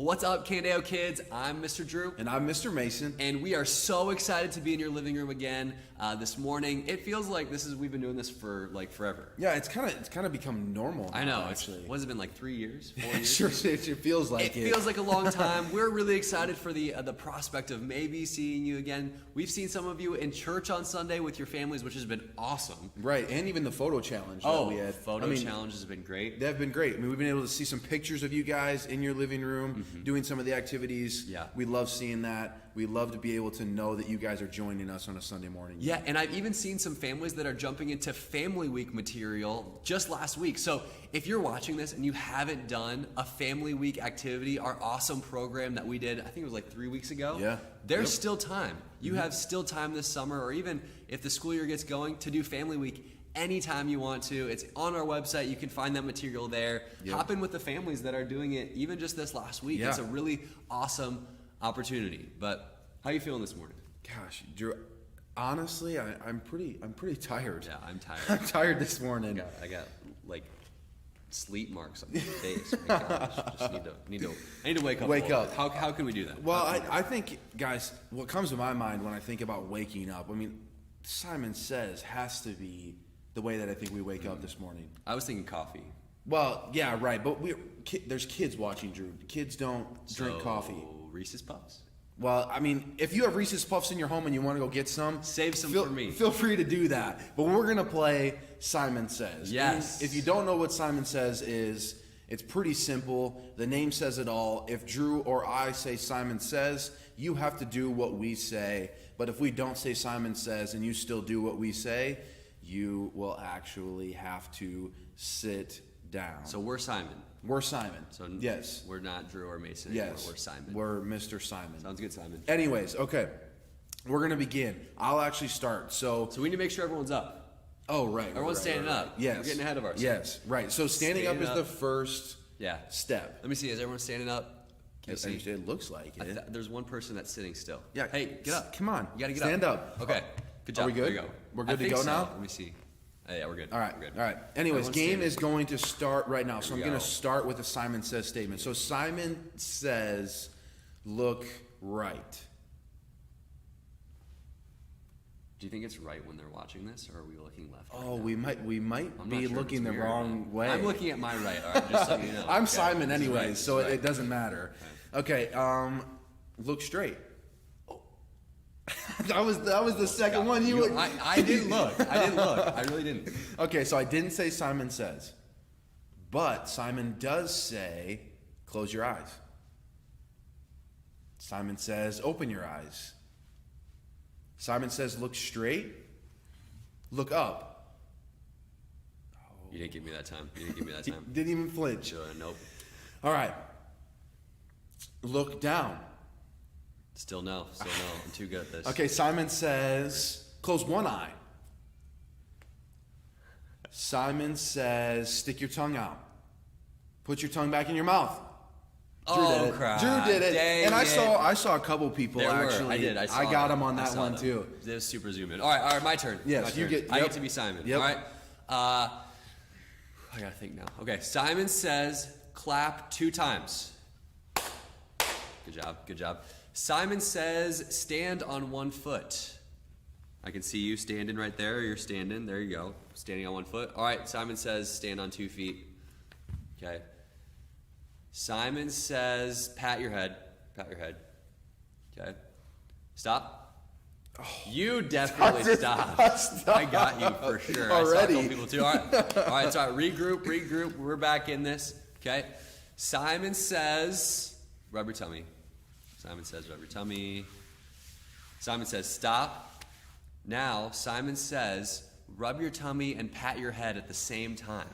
What's up, Candeo kids? I'm Mr. Drew. And I'm Mr. Mason. And we are so excited to be in your living room again this morning. It feels like we've been doing this for like forever. Yeah, it's kind of become normal now, I know. Actually. What has it been, like 3 years? 4 years? Sure, it feels like it. It feels like a long time. We're really excited for the prospect of maybe seeing you again. We've seen some of you in church on Sunday with your families, which has been awesome. Right, and even the photo challenge that we had. Photo challenges have been great. They've been great. I mean, we've been able to see some pictures of you guys in your living room doing some of the activities. Yeah. We love seeing that. We love to be able to know that you guys are joining us on a Sunday morning. Yeah, and I've even seen some families that are jumping into Family Week material just last week. So if you're watching this and you haven't done a Family Week activity, our awesome program that we did, I think it was like 3 weeks ago, there's still time. You have still time this summer, or even if the school year gets going, to do Family Week anytime you want to. It's on our website. You can find that material there. Hop in with the families that are doing it even just this last week. It's a really awesome opportunity. But how are you feeling this morning? Gosh, Drew, honestly, I'm pretty tired. Yeah, I'm tired. I'm tired this morning. I got like sleep marks on my face. My gosh, just I need to wake up. Wake up. How can we do that? Well, I think, guys, what comes to my mind when I think about waking up, I mean, Simon Says has to be the way that I think we wake up this morning. I was thinking coffee. Well, yeah, right, but there's kids watching, Drew. Kids don't drink coffee. Reese's Puffs? Well, I mean, if you have Reese's Puffs in your home and you want to go get some, save some for me. Feel free to do that. But we're going to play Simon Says. Yes. And if you don't know what Simon Says is, it's pretty simple. The name says it all. If Drew or I say Simon Says, you have to do what we say. But if we don't say Simon Says and you still do what we say, you will actually have to sit down. So we're Simon. We're Simon. So yes. We're not Drew or Mason anymore. Yes. We're Simon. We're Mr. Simon. Sounds good, Simon. Anyways, okay. We're going to begin. I'll actually start. So we need to make sure everyone's up. Oh, right. Everyone's standing up. Yes. We're getting ahead of ourselves. Yes, right. So standing up is the first step. Let me see. Is everyone standing up? Can you see? It looks like it. There's one person that's sitting still. Yeah. Hey, get up. Come on. You got to get Stand up. up. Okay. Good job. Are we good? There you go. We're good to go now? Let me see. Yeah, we're good. All right. We're good. All right. Anyways, game is going to start right now. So I'm going to go. start with a Simon Says statement. So Simon says, look right. Do you think it's right when they're watching this, or are we looking left? Oh, we might be sure looking the wrong way. I'm looking at my right. All right, just so you know. I'm Simon anyway, so it doesn't matter. Okay. Look straight. that was the second one. I didn't look. I really didn't. Okay, so I didn't say Simon Says, but Simon does say, close your eyes. Simon says, open your eyes. Simon says, look straight. Look up. You didn't give me that time. Didn't even flinch. Nope. All right. Look down. Still no. I'm too good at this. Okay, Simon says, close one eye. Simon says, stick your tongue out. Put your tongue back in your mouth. Crap. Drew did it. Dang and it. I saw a couple people actually. I did. I got them on that one too. It was super zoom in. All right, my turn. Yes, I get to be Simon. Yep. All right. I gotta think now. Okay, Simon says, clap 2 times. Good job. Simon says, stand on 1 foot. I can see you standing right there. You're standing. There you go. Standing on 1 foot. All right, Simon says, stand on 2 feet. Okay. Simon says, pat your head. Okay. Stop. Oh, you definitely stopped. I got you for sure. Already. I saw a couple people too. All right. So regroup. We're back in this. Okay. Simon says, rub your tummy. Simon says, rub your tummy. Simon says, stop. Now, Simon says, rub your tummy and pat your head at the same time.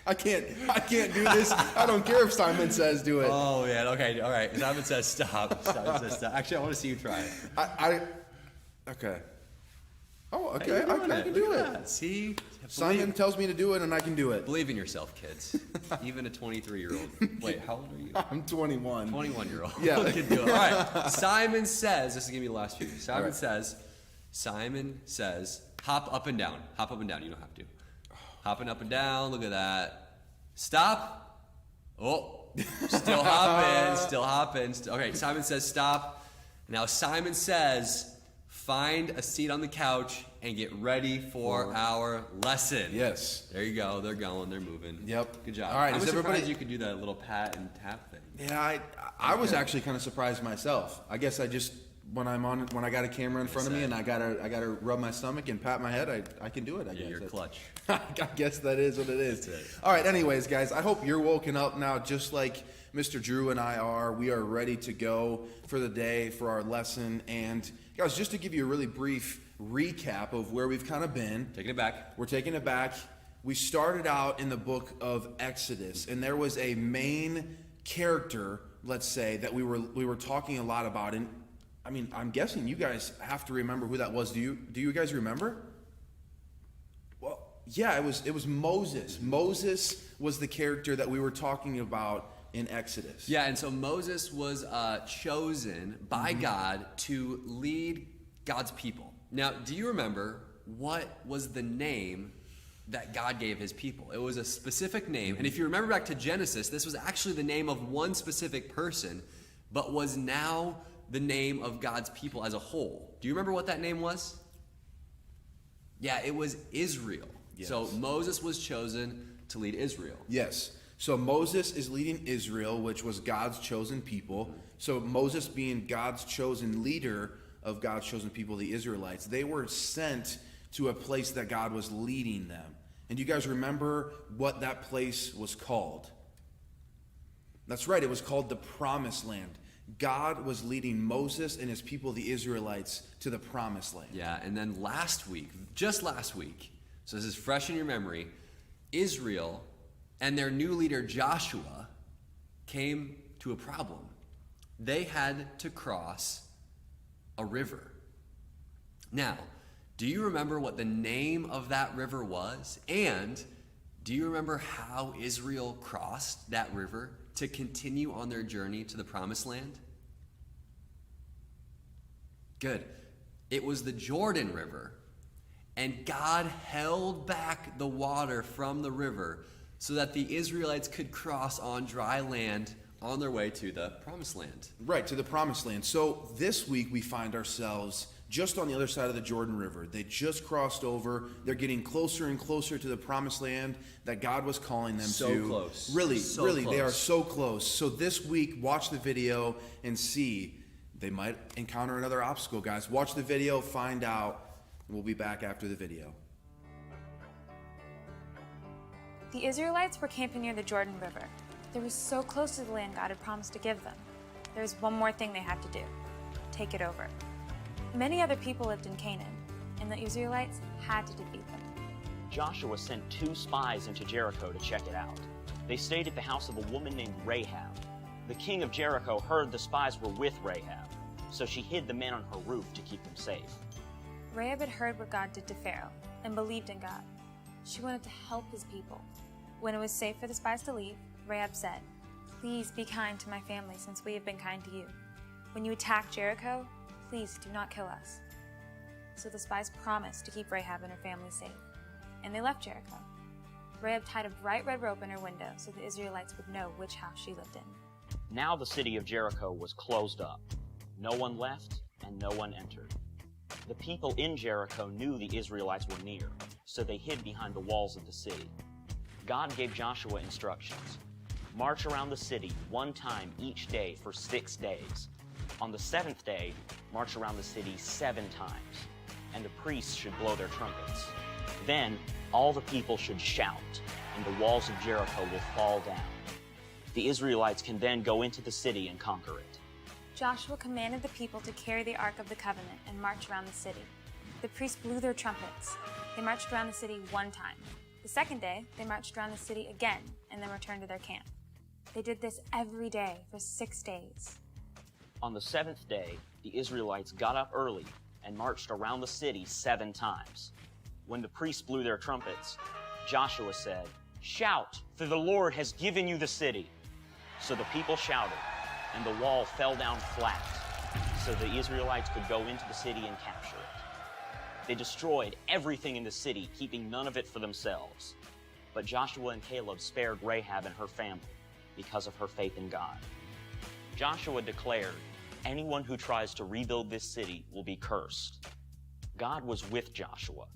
I can't do this. I don't care if Simon says do it. Oh, man. Okay. All right. Simon says stop. Actually, I want to see you try it. Okay. Oh, okay. I can do it. See? Simon tells me to do it, and I can do it. Believe in yourself, kids. Even a 23-year-old. Wait, how old are you? I'm 21. 21-year-old. Yeah. Can do it. All right. Simon says, this is going to be the last few. Simon says, hop up and down. Hop up and down. You don't have to. Hopping up and down. Look at that. Stop. Oh. Still hopping, still hopping. Okay, Simon says stop. Now Simon says, find a seat on the couch and get ready for our lesson. Yes. There you go. They're going. They're moving. Yep. Good job. All right. I was Is everybody? surprised you could do that little pat and tap thing. Yeah, I was actually kind of surprised myself. I guess I just when I got a camera in front of me and I gotta rub my stomach and pat my head, I can do it. I guess You're clutch. I guess that is what it is. That's it. All right. Anyways, guys, I hope you're woken up now, just like Mr. Drew and I are. We are ready to go for the day for our lesson. And guys, just to give you a really brief recap of where we've kind of been. Taking it back. We're taking it back. We started out in the book of Exodus, and there was a main character, let's say, that we were talking a lot about. And I mean, I'm guessing you guys have to remember who that was. Do you guys remember? Well, yeah, it was Moses. Moses was the character that we were talking about in Exodus. Yeah, and so Moses was chosen by God to lead God's people. Now, do you remember what was the name that God gave his people? It was a specific name. And if you remember back to Genesis, this was actually the name of one specific person, but was now the name of God's people as a whole. Do you remember what that name was? Yeah, it was Israel. Yes. So Moses was chosen to lead Israel. Yes. So Moses is leading Israel, which was God's chosen people. So Moses being God's chosen leader of God's chosen people, the Israelites, they were sent to a place that God was leading them. And you guys remember what that place was called? That's right, it was called the Promised Land. God was leading Moses and his people, the Israelites, to the Promised Land. Yeah, and then just last week, so this is fresh in your memory, Israel and their new leader Joshua came to a problem. They had to cross a river. Now, do you remember what the name of that river was? And do you remember how Israel crossed that river to continue on their journey to the Promised Land? Good. It was the Jordan River, and God held back the water from the river so that the Israelites could cross on dry land on their way to the Promised Land. Right, to the Promised Land. So this week we find ourselves just on the other side of the Jordan River. They just crossed over. They're getting closer and closer to the Promised Land that God was calling them to. So close. Really, So really, close. they are so close. So this week, watch the video and see. They might encounter another obstacle, guys. Watch the video, find out, and we'll be back after the video. The Israelites were camping near the Jordan River. They were so close to the land God had promised to give them. There was one more thing they had to do: take it over. Many other people lived in Canaan, and the Israelites had to defeat them. Joshua sent 2 spies into Jericho to check it out. They stayed at the house of a woman named Rahab. The king of Jericho heard the spies were with Rahab, so she hid the men on her roof to keep them safe. Rahab had heard what God did to Pharaoh and believed in God. She wanted to help his people. When it was safe for the spies to leave, Rahab said, "Please be kind to my family since we have been kind to you. When you attack Jericho, please do not kill us." So the spies promised to keep Rahab and her family safe, and they left Jericho. Rahab tied a bright red rope in her window so the Israelites would know which house she lived in. Now the city of Jericho was closed up. No one left and no one entered. The people in Jericho knew the Israelites were near, so they hid behind the walls of the city. God gave Joshua instructions. March around the city 1 time each day for 6 days. On the 7th day, march around the city 7 times, and the priests should blow their trumpets. Then all the people should shout, and the walls of Jericho will fall down. The Israelites can then go into the city and conquer it. Joshua commanded the people to carry the Ark of the Covenant and march around the city. The priests blew their trumpets. They marched around the city 1 time. The second day, they marched around the city again and then returned to their camp. They did this every day for 6 days. On the 7th day, the Israelites got up early and marched around the city 7 times. When the priests blew their trumpets, Joshua said, "Shout, for the Lord has given you the city." So the people shouted, and the wall fell down flat, so the Israelites could go into the city and capture it. They destroyed everything in the city, keeping none of it for themselves. But Joshua and Caleb spared Rahab and her family, because of her faith in God. Joshua declared, "Anyone who tries to rebuild this city will be cursed." God was with Joshua,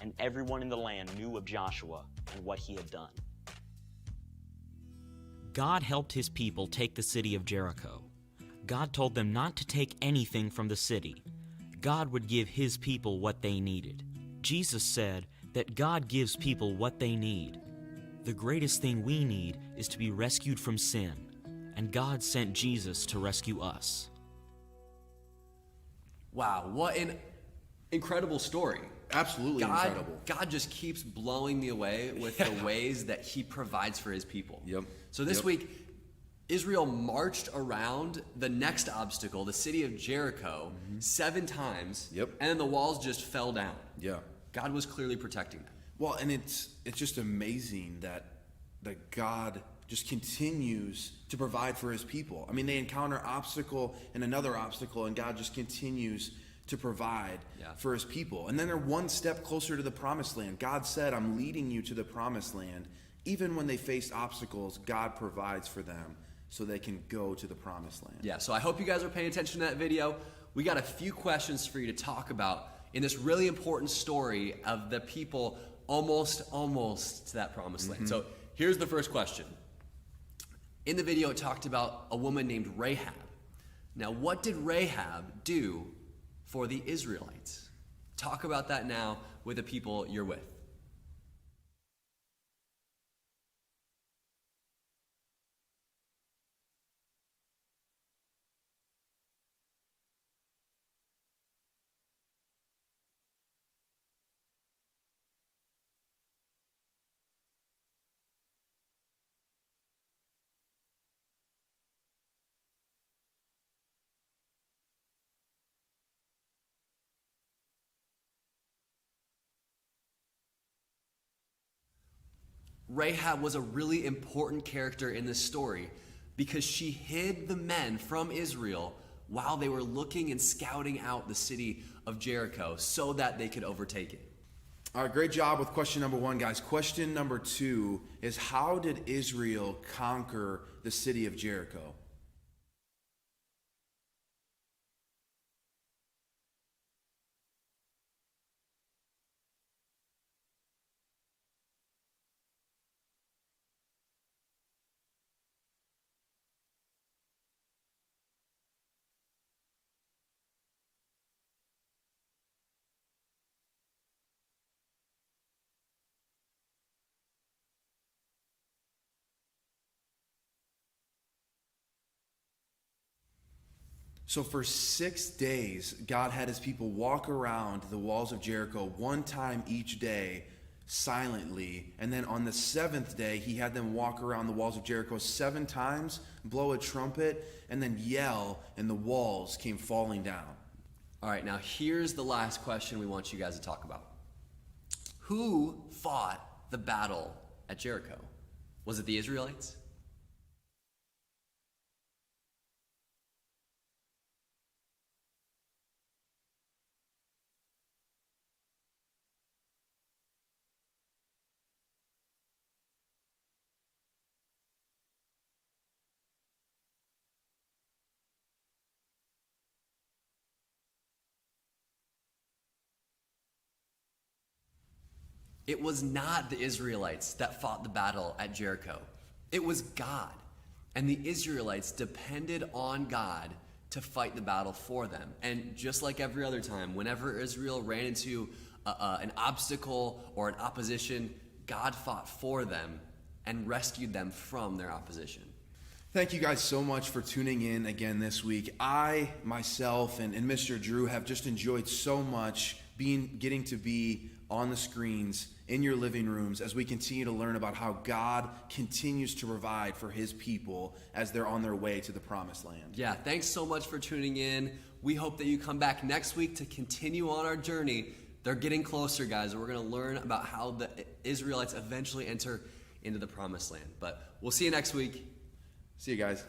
and everyone in the land knew of Joshua and what he had done. God helped his people take the city of Jericho. God told them not to take anything from the city. God would give his people what they needed. Jesus said that God gives people what they need. The greatest thing we need is to be rescued from sin, and God sent Jesus to rescue us. Wow, what an incredible story. Absolutely incredible. God just keeps blowing me away with the ways that he provides for his people. Yep. So this week, Israel marched around the next obstacle, the city of Jericho, 7 times. Yep. And then the walls just fell down. Yeah. God was clearly protecting them. Well, and it's just amazing that God just continues to provide for his people. I mean, they encounter obstacle and another obstacle, and God just continues to provide for his people. And then they're one step closer to the promised land. God said, "I'm leading you to the promised land." Even when they face obstacles, God provides for them so they can go to the promised land. Yeah, so I hope you guys are paying attention to that video. We got a few questions for you to talk about in this really important story of the people almost to that promised land. So here's the first question. In the video, it talked about a woman named Rahab. Now, what did Rahab do for the Israelites? Talk about that now with the people you're with. Rahab was a really important character in this story because she hid the men from Israel while they were looking and scouting out the city of Jericho so that they could overtake it. All right, great job with question number 1, guys. Question number 2 is, how did Israel conquer the city of Jericho? So for 6 days, God had his people walk around the walls of Jericho one time each day silently. And then on the 7th day, he had them walk around the walls of Jericho 7 times, blow a trumpet, and then yell, and the walls came falling down. All right, now here's the last question we want you guys to talk about. Who fought the battle at Jericho? Was it the Israelites? It was not the Israelites that fought the battle at Jericho. It was God. And the Israelites depended on God to fight the battle for them. And just like every other time, whenever Israel ran into an obstacle or an opposition, God fought for them and rescued them from their opposition. Thank you guys so much for tuning in again this week. I, myself, and Mr. Drew have just enjoyed so much getting to be on the screens in your living rooms as we continue to learn about how God continues to provide for his people as they're on their way to the promised land. Yeah, thanks so much for tuning in. We hope that you come back next week to continue on our journey. They're getting closer, guys. We're going to learn about how the Israelites eventually enter into the promised land. But we'll see you next week. See you guys.